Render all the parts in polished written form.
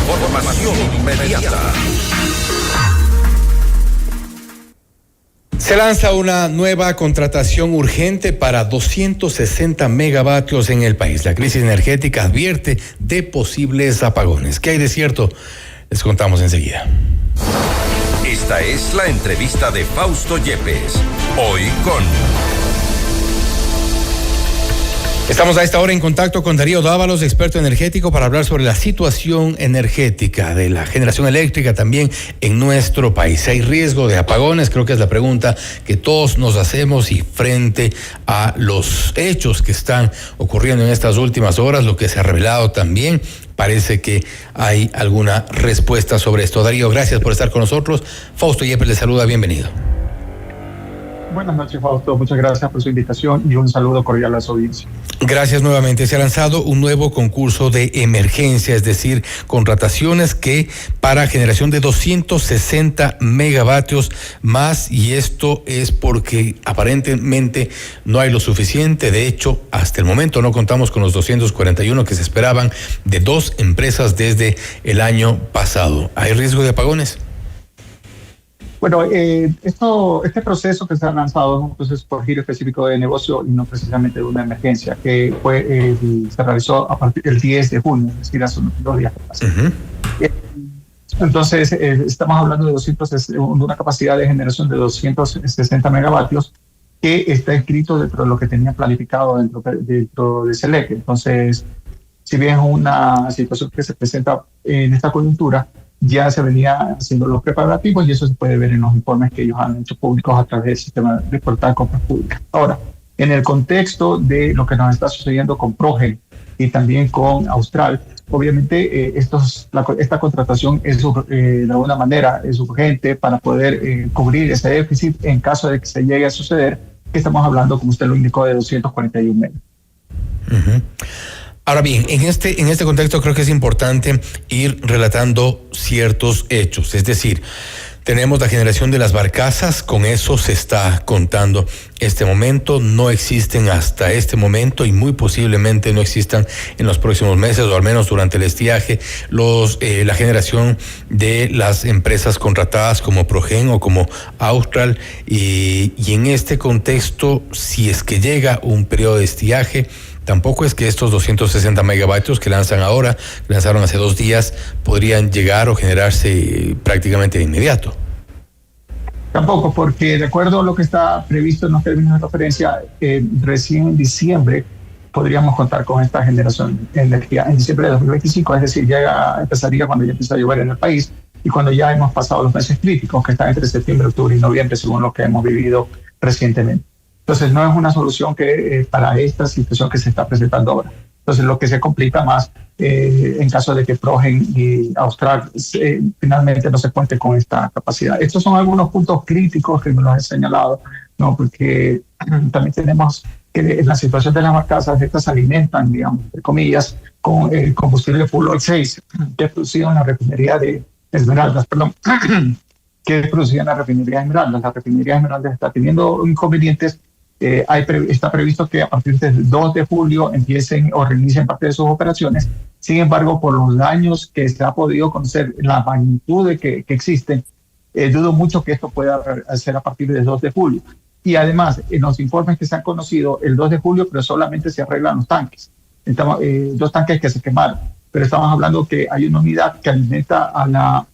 Información inmediata. Se lanza una nueva contratación urgente para 260 megavatios en el país. La crisis energética advierte de posibles apagones. ¿Qué hay de cierto? Les contamos enseguida. Esta es la entrevista de Fausto Yepes. Hoy con... Estamos a esta hora en contacto con Darío Dávalos, experto energético, para hablar sobre la situación energética de la generación eléctrica también en nuestro país. ¿Hay riesgo de apagones? Creo que es la pregunta que todos nos hacemos, y frente a los hechos que están ocurriendo en estas últimas horas, lo que se ha revelado también, parece que hay alguna respuesta sobre esto. Darío, gracias por estar con nosotros. Fausto Yepes le saluda, bienvenido. Buenas noches, Fausto. Muchas gracias por su invitación y un saludo cordial a su audiencia. Gracias nuevamente. Se ha lanzado un nuevo concurso de emergencia, es decir, contrataciones que para generación de 260 megavatios más, y esto es porque aparentemente no hay lo suficiente. De hecho, hasta el momento no contamos con los 241 que se esperaban de dos empresas desde el año pasado. ¿Hay riesgo de apagones? Bueno, este proceso que se ha lanzado es un proceso por giro específico de negocio y no precisamente de una emergencia, que se realizó a partir del 10 de junio, es decir, hace unos 2 días. Entonces, estamos hablando de una capacidad de generación de 260 megavatios que está escrito dentro de lo que tenía planificado dentro de SELEC. Entonces, si bien es una situación que se presenta en esta coyuntura, ya se venía haciendo los preparativos y eso se puede ver en los informes que ellos han hecho públicos a través del sistema de portal de compras públicas. Ahora, en el contexto de lo que nos está sucediendo con Progen y también con Austral, obviamente esta contratación es de alguna manera es urgente para poder cubrir ese déficit en caso de que se llegue a suceder, que estamos hablando, como usted lo indicó, de 241 megas. Uh-huh. Ahora bien, en este contexto creo que es importante ir relatando ciertos hechos, es decir, tenemos la generación de las barcazas, con eso se está contando este momento, no existen hasta este momento y muy posiblemente no existan en los próximos meses, o al menos durante el estiaje, la generación de las empresas contratadas como Progen o como Austral, y en este contexto, si es que llega un periodo de estiaje, tampoco es que estos 260 megavatios que lanzaron hace 2 días, podrían llegar o generarse prácticamente de inmediato. Tampoco, porque de acuerdo a lo que está previsto en los términos de referencia, recién en diciembre podríamos contar con esta generación de energía. En diciembre de 2025, es decir, empezaría cuando ya empieza a llover en el país y cuando ya hemos pasado los meses críticos, que están entre septiembre, octubre y noviembre, según lo que hemos vivido recientemente. Entonces, no es una solución para esta situación que se está presentando ahora. Entonces, lo que se complica más en caso de que Progen y Austral finalmente no se cuente con esta capacidad. Estos son algunos puntos críticos que me los he señalado, ¿no? Porque también tenemos que en la situación de las barcazas, estas se alimentan, digamos, entre comillas, con el combustible full oil 6, que es producido en la refinería de Esmeraldas, que es producida en la refinería de Esmeraldas. La refinería de Esmeraldas está teniendo inconvenientes. Está previsto que a partir del 2 de julio empiecen o reinicien parte de sus operaciones. Sin embargo, por los daños que se ha podido conocer, la magnitud de que existen, dudo mucho que esto pueda hacer a partir del 2 de julio. Y además, en los informes que se han conocido, el 2 de julio, pero solamente se arreglan los tanques. 2 tanques que se quemaron. Pero estamos hablando que hay una unidad que alimenta a la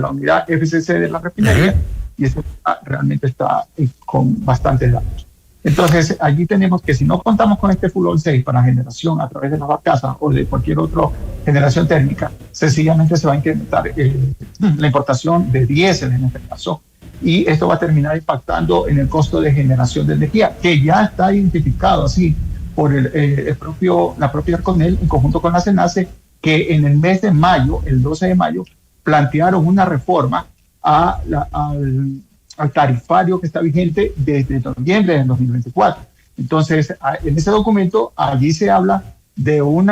unidad FCC de la refinería, y eso realmente está con bastantes daños. Entonces, allí tenemos que si no contamos con este full oil 6 para generación a través de las barcazas o de cualquier otra generación térmica, sencillamente se va a incrementar la importación de diésel en este caso, y esto va a terminar impactando en el costo de generación de energía, que ya está identificado así por la propia Arconel en conjunto con la CENACE, que en el mes de mayo, el 12 de mayo, plantearon una reforma al tarifario que está vigente desde noviembre del 2024. Entonces, en ese documento, allí se habla de un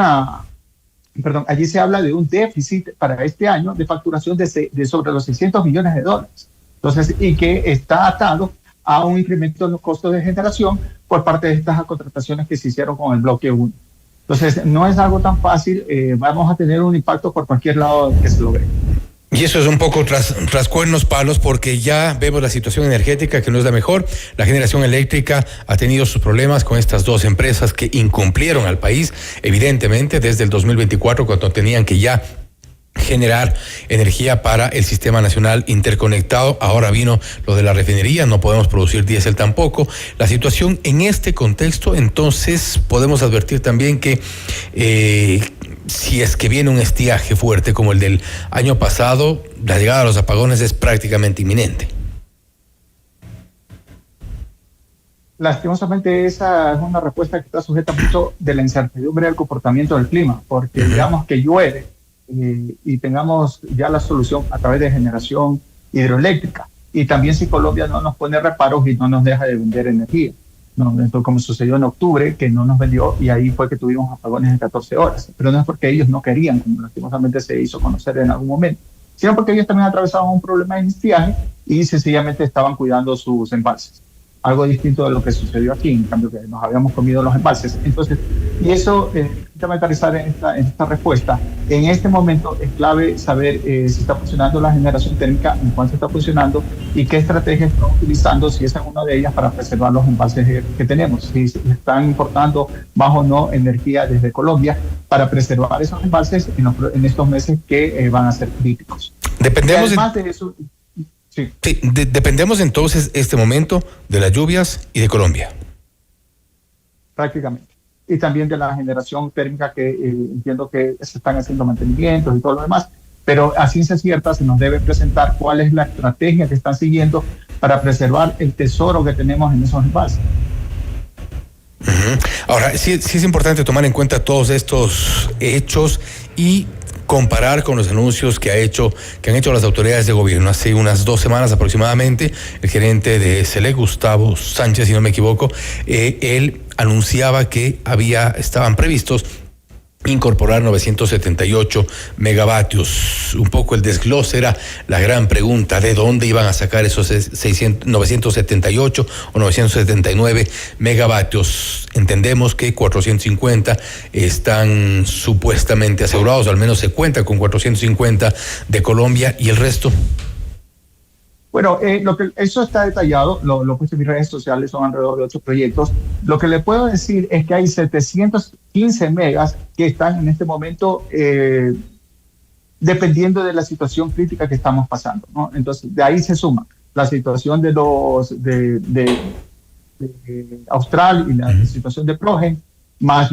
déficit para este año de facturación de sobre los $600 millones. Entonces, y que está atado a un incremento en los costos de generación por parte de estas contrataciones que se hicieron con el bloque 1. Entonces, no es algo tan fácil, vamos a tener un impacto por cualquier lado que se logre. Y eso es un poco tras cuernos palos, porque ya vemos la situación energética que no es la mejor. La generación eléctrica ha tenido sus problemas con estas dos empresas que incumplieron al país, evidentemente, desde el 2024, cuando tenían que ya generar energía para el sistema nacional interconectado. Ahora vino lo de la refinería, no podemos producir diésel tampoco. La situación en este contexto, entonces, podemos advertir también que si es que viene un estiaje fuerte como el del año pasado, la llegada de los apagones es prácticamente inminente. Lastimosamente esa es una respuesta que está sujeta mucho de la incertidumbre del comportamiento del clima, porque digamos que llueve y tengamos ya la solución a través de generación hidroeléctrica. Y también si Colombia no nos pone reparos y no nos deja de vender energía, ¿no? Entonces, como sucedió en octubre, que no nos vendió, y ahí fue que tuvimos apagones de 14 horas. Pero no es porque ellos no querían, como lastimosamente se hizo conocer en algún momento, sino porque ellos también atravesaban un problema de estiaje y sencillamente estaban cuidando sus embalses. Algo distinto de lo que sucedió aquí, en cambio que nos habíamos comido los embalses. Entonces, y eso, aterrizar en esta respuesta, en este momento es clave saber si está funcionando la generación térmica, en cuánto está funcionando y qué estrategias están utilizando, si esa es una de ellas, para preservar los embalses que tenemos, si están importando más o no energía desde Colombia para preservar esos embalses en estos meses que van a ser críticos. Dependemos de eso. Sí, dependemos entonces este momento de las lluvias y de Colombia. Prácticamente. Y también de la generación térmica que entiendo que se están haciendo mantenimientos y todo lo demás, pero a ciencia cierta se nos debe presentar cuál es la estrategia que están siguiendo para preservar el tesoro que tenemos en esos embalses. Ahora, sí es importante tomar en cuenta todos estos hechos y comparar con los anuncios que han hecho las autoridades de gobierno. Hace unas 2 semanas aproximadamente, el gerente de SELEC, Gustavo Sánchez, si no me equivoco, él anunciaba que estaban previstos incorporar 978 megavatios. Un poco el desglose era la gran pregunta: ¿de dónde iban a sacar esos 978 o 979 megavatios? Entendemos que 450 están supuestamente asegurados, o al menos se cuenta con 450 de Colombia, y el resto. Bueno, eso está detallado, lo puse en mis redes sociales, son alrededor de 8 proyectos. Lo que le puedo decir es que hay 715 megas que están en este momento dependiendo de la situación crítica que estamos pasando, ¿no? Entonces, de ahí se suma la situación de Austral y la situación de Progen, más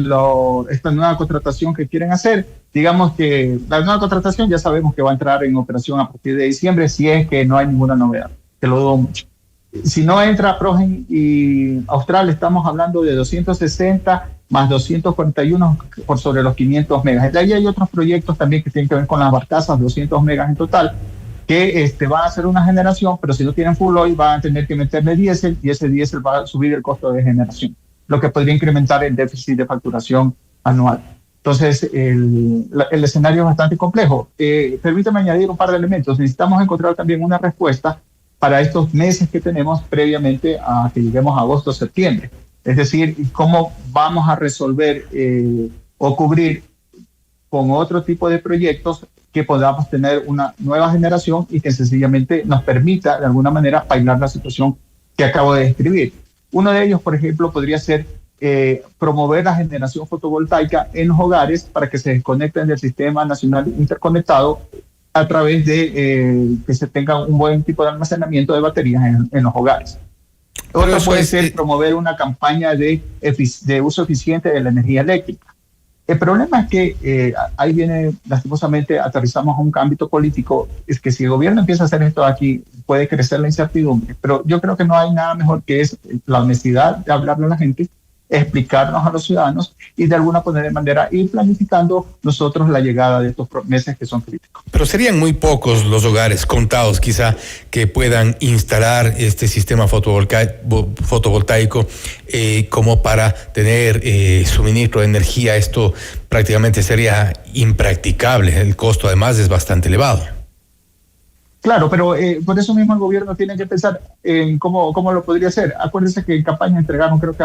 esta nueva contratación que quieren hacer. Digamos que la nueva contratación ya sabemos que va a entrar en operación a partir de diciembre, si es que no hay ninguna novedad, que lo dudo mucho. Si no entra Progen y Austral, estamos hablando de 260 más 241 por sobre los 500 megas. De ahí hay otros proyectos también que tienen que ver con las barcazas, 200 megas en total, que van a hacer una generación, pero si no tienen full oil van a tener que meterle diésel, y ese diésel va a subir el costo de generación, lo que podría incrementar el déficit de facturación anual. Entonces, el escenario es bastante complejo. Permítame añadir un par de elementos. Necesitamos encontrar también una respuesta para estos meses que tenemos previamente a que lleguemos a agosto o septiembre. Es decir, cómo vamos a resolver o cubrir con otro tipo de proyectos que podamos tener una nueva generación y que sencillamente nos permita de alguna manera paliar la situación que acabo de describir. Uno de ellos, por ejemplo, podría ser promover la generación fotovoltaica en los hogares para que se desconecten del sistema nacional interconectado a través de que se tenga un buen tipo de almacenamiento de baterías en los hogares. Otro puede ser promover una campaña de uso eficiente de la energía eléctrica. El problema es que ahí viene, lastimosamente, aterrizamos a un ámbito político. Es que si el gobierno empieza a hacer esto aquí, puede crecer la incertidumbre. Pero yo creo que no hay nada mejor que la honestidad de hablarle a la gente, explicarnos a los ciudadanos y de alguna manera ir planificando nosotros la llegada de estos meses que son críticos. Pero serían muy pocos los hogares, contados quizá, que puedan instalar este sistema fotovoltaico como para tener suministro de energía. Esto prácticamente sería impracticable. El costo además es bastante elevado. Claro, pero por eso mismo el gobierno tiene que pensar en cómo lo podría hacer. Acuérdense que en campaña entregaron creo que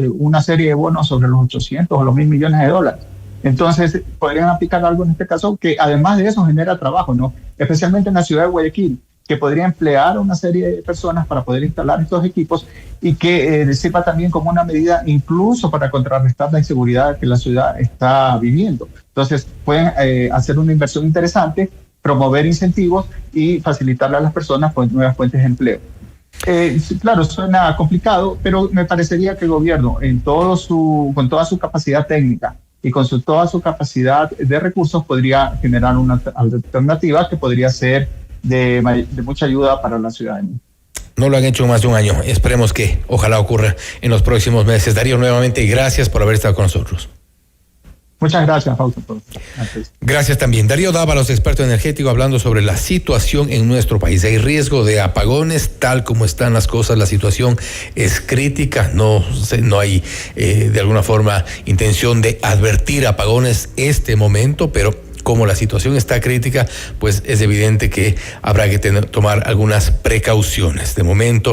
una serie de bonos sobre los 800 o los 1.000 millones de dólares. Entonces, podrían aplicar algo en este caso que además de eso genera trabajo, ¿no? Especialmente en la ciudad de Guayaquil, que podría emplear a una serie de personas para poder instalar estos equipos y que sirva también como una medida incluso para contrarrestar la inseguridad que la ciudad está viviendo. Entonces, pueden hacer una inversión interesante, promover incentivos y facilitarle a las personas pues, nuevas fuentes de empleo. Claro, suena complicado, pero me parecería que el gobierno, con toda su capacidad técnica y con toda su capacidad de recursos, podría generar una alternativa que podría ser de mucha ayuda para la ciudadanía. No lo han hecho en más de un año. Esperemos que ojalá ocurra en los próximos meses. Darío, nuevamente gracias por haber estado con nosotros. Muchas gracias, Fausto. Gracias también. Darío Dávalos, experto energético, hablando sobre la situación en nuestro país. Hay riesgo de apagones, tal como están las cosas. La situación es crítica. No hay, de alguna forma, intención de advertir apagones este momento, pero como la situación está crítica, pues es evidente que habrá que tomar algunas precauciones. De momento,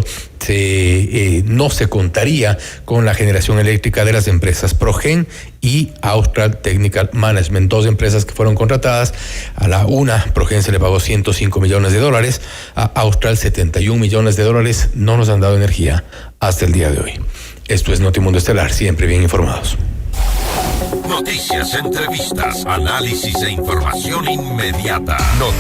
no se contaría con la generación eléctrica de las empresas Progen y Austral Technical Management, dos empresas que fueron contratadas. A la una, Progen se le pagó $105 millones, a Austral $71 millones. No nos han dado energía hasta el día de hoy. Esto es Notimundo Estelar, siempre bien informados. Noticias, entrevistas, análisis e información inmediata.